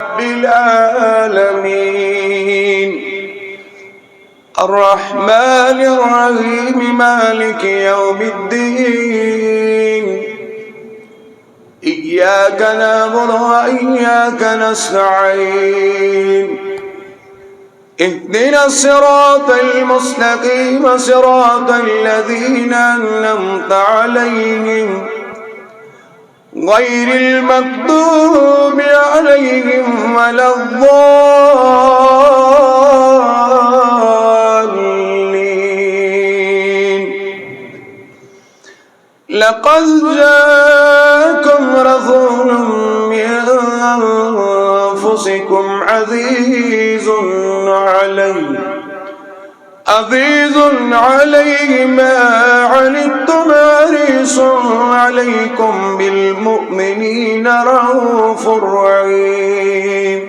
رب العالمين الرحمن الرحيم مالك يوم الدين إياك نعبد وإياك نستعين اهدنا الصراط المستقيم صراط الذين أنعمت عليهم غير المغضوب عليهم ولا الضالين لقد جاءكم رسول من أنفسكم عزيز عليه ما عنتم حريص عليكم بالمؤمنين رءوف رحيم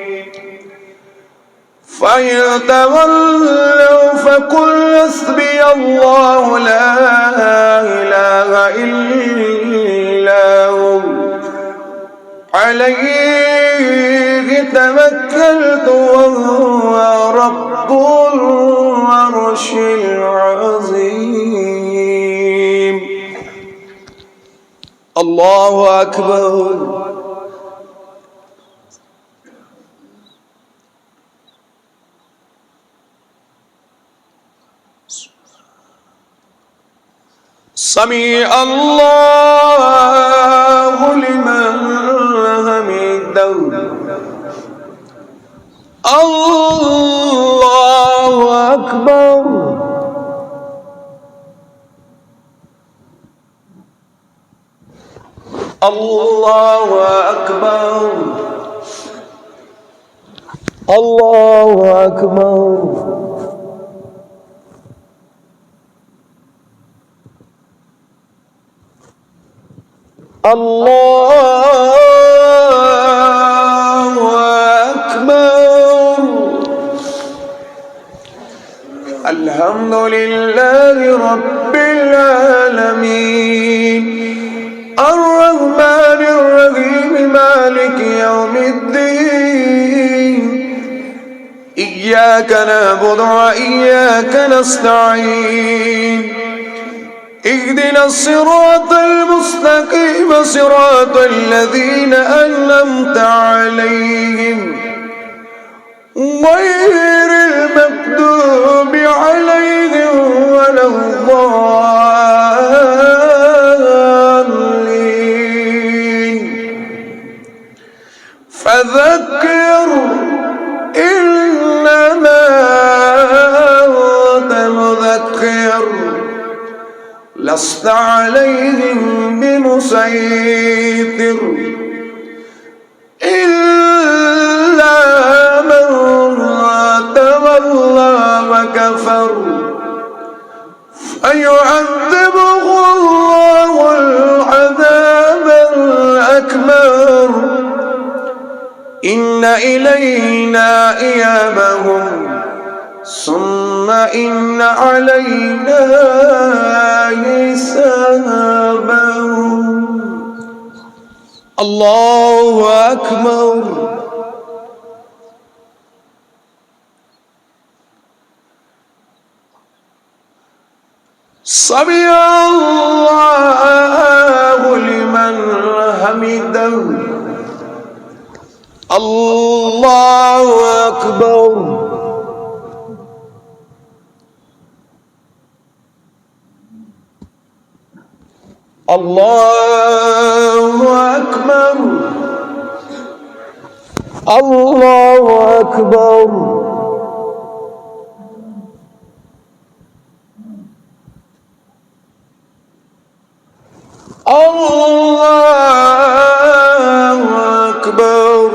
فإن تولوا فقل حسبي الله لا إله إلا هو عليه توكلت وهو رب العرش العظيم الله أكبر سمع الله لمن حمده الله أكبر الله أكبر الله أكبر الله أكبر الحمد لله رب العالمين الرحمن الرحيم مالك يوم الدين إياك نعبد وإياك نستعين اهدنا الصراط المستقيم صراط الذين أنعمت عليهم غير المغضوب عليهم ولا الضالين فذكر إنما أنت مذكر لست عليهم بمسيطر إلا من تولى وكفر فيعذبه الله العذاب الأكبر إن إلينا إيابهم ثم إن علينا حسابهم الله أكبر سمع الله لمن حمده الله أكبر الله أكبر الله أكبر الله أكبر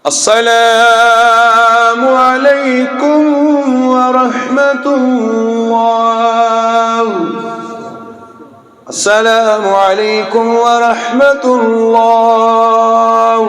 السلام عليكم ورحمة الله. السلام عليكم ورحمة الله.